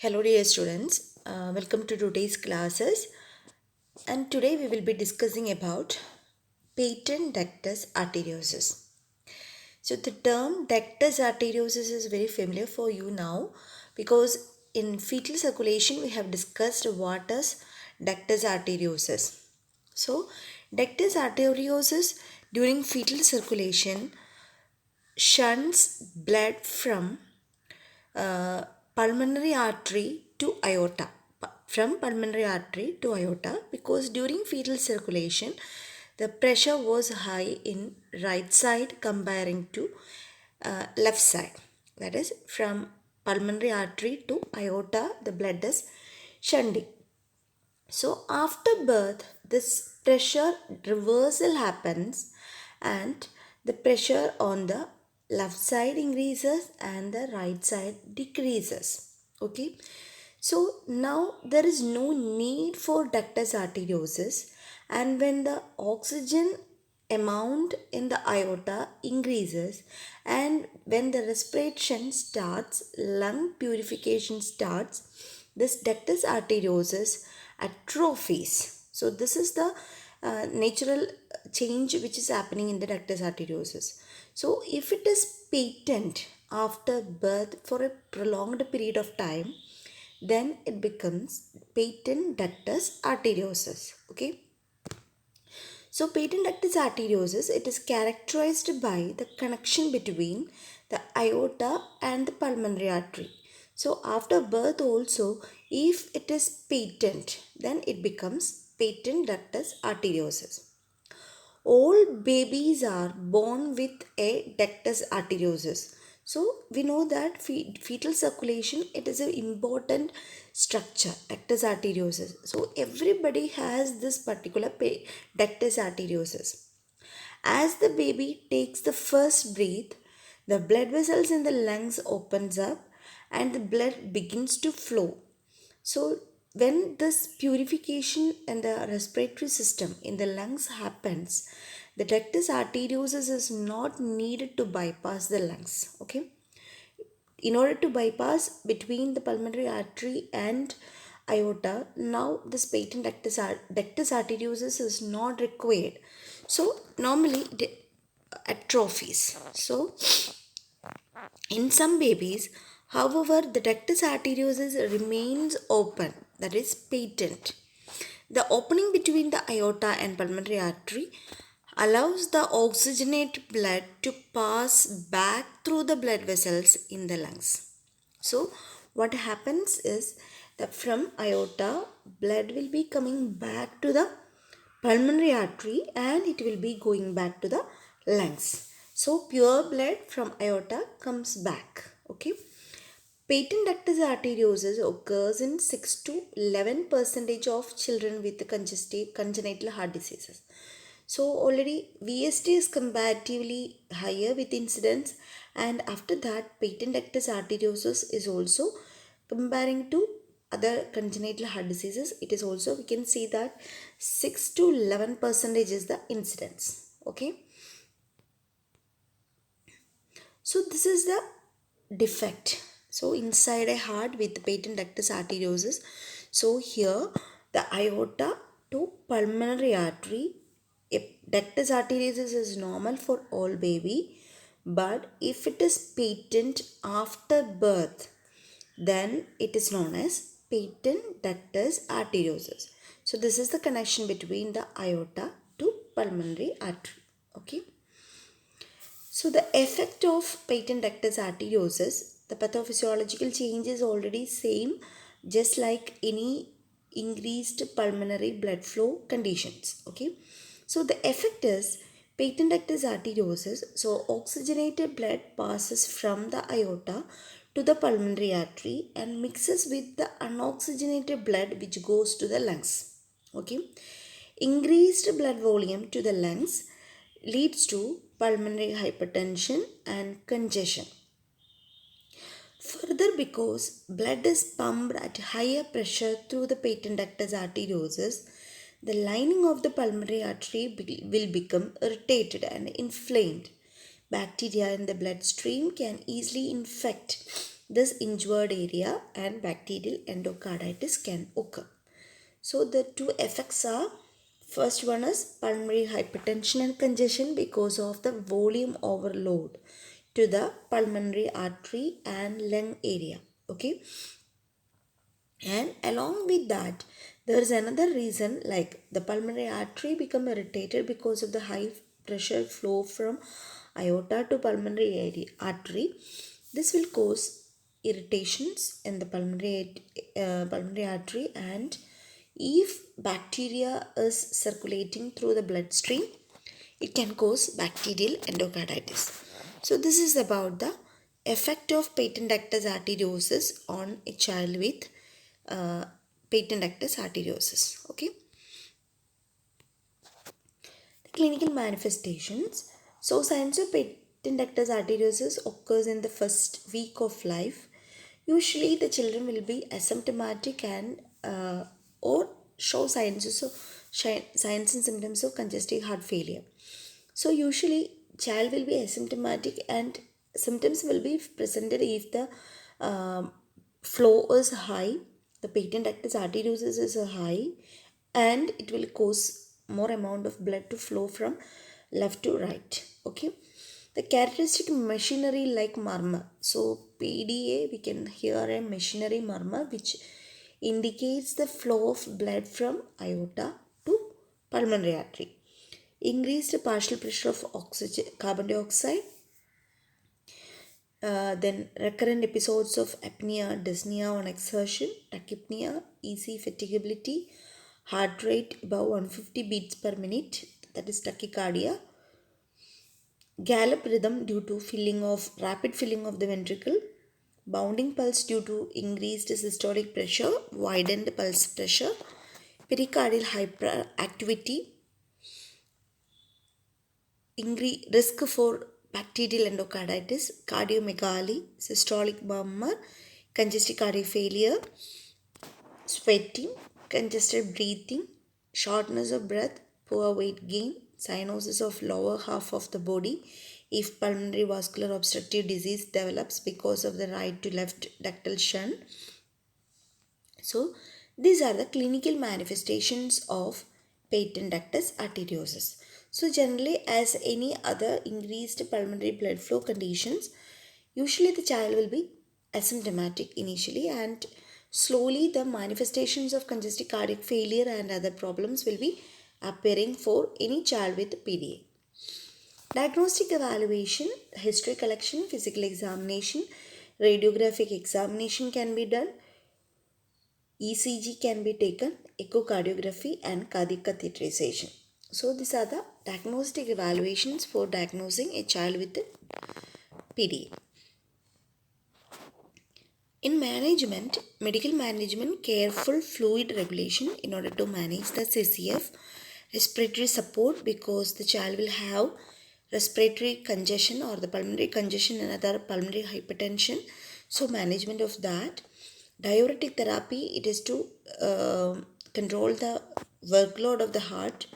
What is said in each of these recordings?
Hello dear students, welcome to today's classes, and today we will be discussing about patent ductus arteriosus. So the term ductus arteriosus is very familiar for you now because in fetal circulation we have discussed what is ductus arteriosus. So ductus arteriosus during fetal circulation shunts blood from uh, pulmonary artery to aorta, from pulmonary artery to aorta, because during fetal circulation the pressure was high in right side comparing to left side, that is from pulmonary artery to aorta the blood is shunting. So after birth this pressure reversal happens, and the pressure on the left side increases and the right side decreases. Okay. So now there is no need for ductus arteriosus, and when the oxygen amount in the aorta increases and when the respiration starts, lung purification starts, this ductus arteriosus atrophies. So this is the natural change which is happening in the ductus arteriosus. So if it is patent after birth for a prolonged period of time, then it becomes patent ductus arteriosus. Okay. So patent ductus arteriosus, it is characterized by the connection between the aorta and the pulmonary artery. So after birth also, if it is patent, then it becomes patent ductus arteriosus. All babies are born with a ductus arteriosus. So we know that fetal circulation, it is an important structure, ductus arteriosus. So everybody has this particular ductus arteriosus. As the baby takes the first breath, the blood vessels in the lungs opens up and the blood begins to flow. So when this purification in the respiratory system in the lungs happens, the ductus arteriosus is not needed to bypass the lungs. Okay. In order to bypass between the pulmonary artery and aorta, now this patent ductus arteriosus is not required. So normally it atrophies. So in some babies, however, the ductus arteriosus remains open, that is patent. The opening between the aorta and pulmonary artery allows the oxygenated blood to pass back through the blood vessels in the lungs. So, what happens is that from aorta, blood will be coming back to the pulmonary artery and it will be going back to the lungs. So, pure blood from aorta comes back. Okay. Patent ductus arteriosus occurs in 6 to 11 percentage of children with congenital heart diseases. So already VST is comparatively higher with incidence, and after that patent ductus arteriosus is also comparing to other congenital heart diseases. It is also, we can see that 6 to 11 percentage is the incidence. Okay. So this is the defect. So inside a heart with patent ductus arteriosus. So here the aorta to pulmonary artery. If ductus arteriosus is normal for all baby, but if it is patent after birth, then it is known as patent ductus arteriosus. So this is the connection between the aorta to pulmonary artery. Okay. So the effect of patent ductus arteriosus, the pathophysiological change is already same, just like any increased pulmonary blood flow conditions. Okay. So the effect is patent ductus arteriosus. So oxygenated blood passes from the aorta to the pulmonary artery and mixes with the unoxygenated blood which goes to the lungs. Okay. Increased blood volume to the lungs leads to pulmonary hypertension and congestion. Further, because blood is pumped at higher pressure through the patent ductus arteriosus, the lining of the pulmonary artery will become irritated and inflamed. Bacteria in the bloodstream can easily infect this injured area and bacterial endocarditis can occur. So the two effects are, first one is pulmonary hypertension and congestion because of the volume overload to the pulmonary artery and lung area. Okay, and along with that, there is another reason like the pulmonary artery become irritated because of the high pressure flow from aorta to pulmonary artery. This will cause irritations in the pulmonary artery, and if bacteria is circulating through the bloodstream, it can cause bacterial endocarditis. So this is about the effect of patent ductus arteriosus on a child with uh, patent ductus arteriosus. Okay, the clinical manifestations. So signs of patent ductus arteriosus occurs in the first week of life. Usually, the children will be asymptomatic and or show signs and symptoms of congestive heart failure. So usually child will be asymptomatic and symptoms will be presented if the um, flow is high, the patent ductus arteriosus is high, and it will cause more amount of blood to flow from left to right. Okay. The characteristic machinery like murmur. So PDA we can hear a machinery murmur which indicates the flow of blood from aorta to pulmonary artery. Increased partial pressure of oxygen, carbon dioxide, then recurrent episodes of apnea, dyspnea on exertion, tachypnea, easy fatigability, heart rate above 150 beats per minute, that is tachycardia, gallop rhythm due to rapid filling of the ventricle, bounding pulse due to increased systolic pressure, widened pulse pressure, pericardial hyperactivity, risk for bacterial endocarditis, cardiomegaly, systolic murmur, congestive cardiac failure, sweating, congested breathing, shortness of breath, poor weight gain, cyanosis of lower half of the body if pulmonary vascular obstructive disease develops because of the right to left ductal shunt. So, these are the clinical manifestations of patent ductus arteriosus. So, generally, as any other increased pulmonary blood flow conditions, usually the child will be asymptomatic initially, and slowly the manifestations of congestive cardiac failure and other problems will be appearing for any child with PDA. Diagnostic evaluation, history collection, physical examination, radiographic examination can be done. ECG can be taken, echocardiography, and cardiac catheterization. So, these are the diagnostic evaluations for diagnosing a child with PDA. In management, medical management, careful fluid regulation in order to manage the CCF, respiratory support because the child will have respiratory congestion or the pulmonary congestion and other pulmonary hypertension. So, management of that. Diuretic therapy, it is to control the workload of the heart.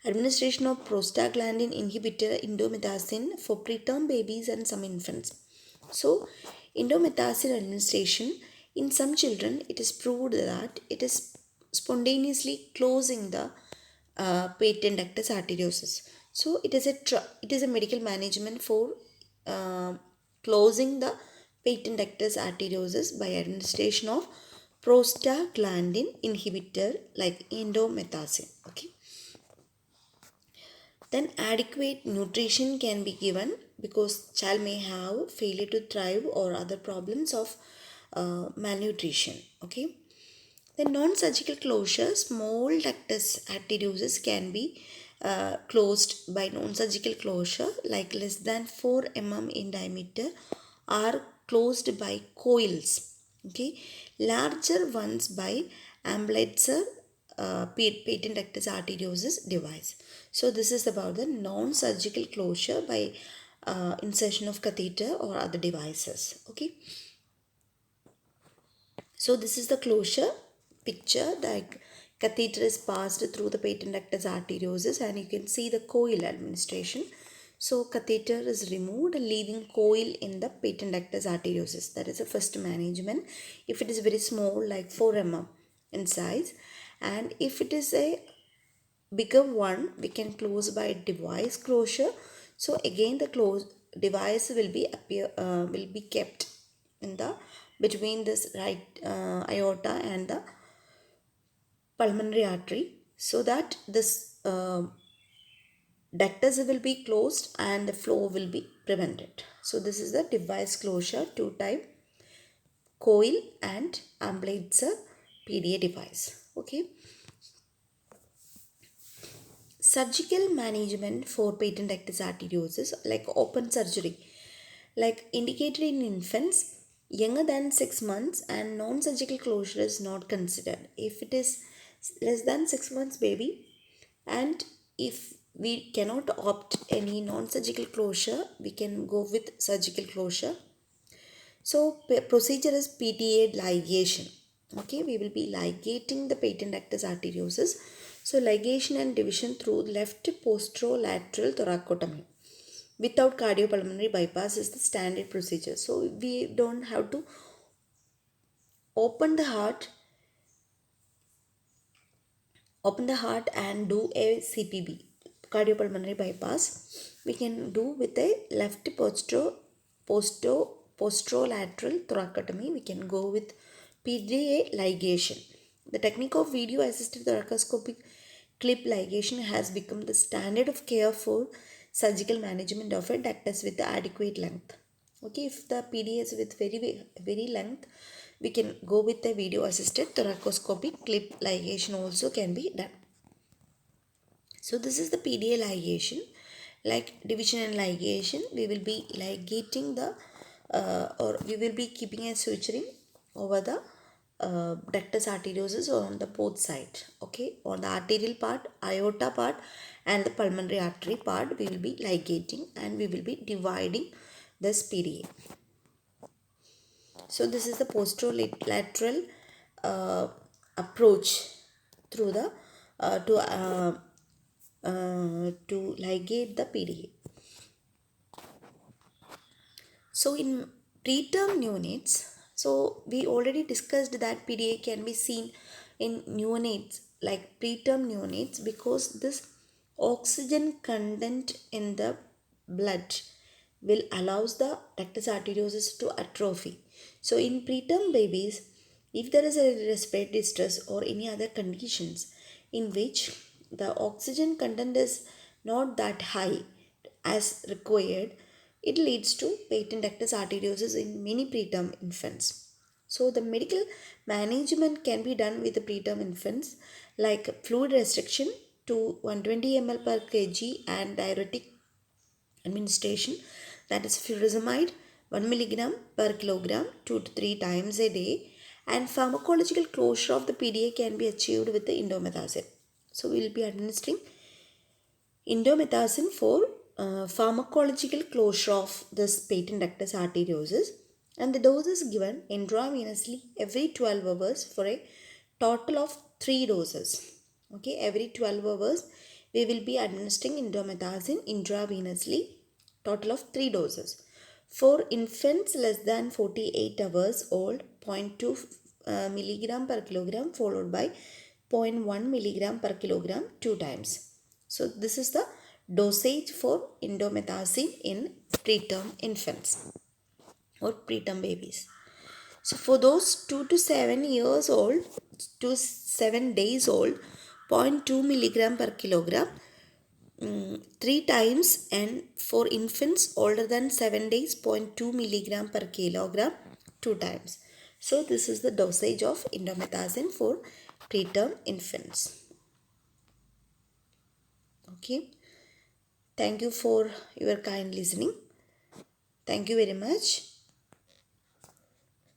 Administration of prostaglandin inhibitor indomethacin for preterm babies and some infants. So, indomethacin administration in some children, it is proved that it is spontaneously closing the patent ductus arteriosus. So, it is a medical management for uh, closing the patent ductus arteriosus by administration of prostaglandin inhibitor like indomethacin. Okay. Then adequate nutrition can be given because child may have failure to thrive or other problems of malnutrition. Okay. The non-surgical closure, small ductus arteriosus can be closed by non-surgical closure like less than 4 mm in diameter are closed by coils. Okay, larger ones by Amblytzer patent ductus arteriosus device. So this is about the non-surgical closure by insertion of catheter or other devices. Okay. So this is the closure picture. The catheter is passed through the patent ductus arteriosus and you can see the coil administration. So catheter is removed, leaving coil in the patent ductus arteriosus. That is the first management. If it is very small, like 4 mm in size, and if it is a bigger one, we can close by device closure. So again, the close device will be kept in the between this right aorta and the pulmonary artery, so that this ductus will be closed and the flow will be prevented. So this is the device closure, two type, coil and Amblaitzer PDA device. Okay. Surgical management for patent ductus arteriosus, like open surgery, like indicated in infants younger than 6 months, and non-surgical closure is not considered if it is less than 6 months baby. And if we cannot opt any non-surgical closure, we can go with surgical closure. So procedure is PTA ligation. Okay, we will be ligating the patent ductus arteriosus. So ligation and division through left posterolateral thoracotomy without cardiopulmonary bypass is the standard procedure. So we don't have to open the heart, and do a CPB, cardiopulmonary bypass. We can do with a left posterolateral thoracotomy. We can go with PDA ligation. The technique of video assisted thoracoscopic clip ligation has become the standard of care for surgical management of a ductus with adequate length. Okay, if the PDA is with very length, we can go with the video assisted thoracoscopic clip ligation also can be done. So this is the PDA ligation. Like division and ligation, we will be ligating the or we will be keeping a suturing over the ductus arteriosus on the both side. Okay, on the arterial part, aorta part, and the pulmonary artery part, we will be ligating and we will be dividing this PDA. So this is the posterolateral approach through the to ligate the PDA. So in preterm neonates, so we already discussed that PDA can be seen in neonates, like preterm neonates, because this oxygen content in the blood will allows the ductus arteriosus to atrophy. So in preterm babies, if there is a respiratory distress or any other conditions in which the oxygen content is not that high as required, it leads to patent ductus arteriosus in many preterm infants. So the medical management can be done with the preterm infants, like fluid restriction to 120 ml per kg and diuretic administration, that is furosemide 1 milligram per kilogram 2 to 3 times a day, and pharmacological closure of the PDA can be achieved with the indomethacin. So we will be administering indomethacin for pharmacological closure of this patent ductus arteriosus, and the dose is given intravenously every 12 hours for a total of 3 doses. Okay, every 12 hours we will be administering indomethacin intravenously, total of 3 doses. For infants less than 48 hours old, 0.2 milligram per kilogram followed by 0.1 milligram per kilogram 2 times. So this is the dosage for indomethacin in preterm infants or preterm babies. So for those 2 to 7 years old, to 7 days old, 0.2 milligram per kilogram 3 times, and for infants older than 7 days, 0.2 milligram per kilogram 2 times. So this is the dosage of indomethacin for preterm infants. Okay. Thank you for your kind listening. Thank you very much.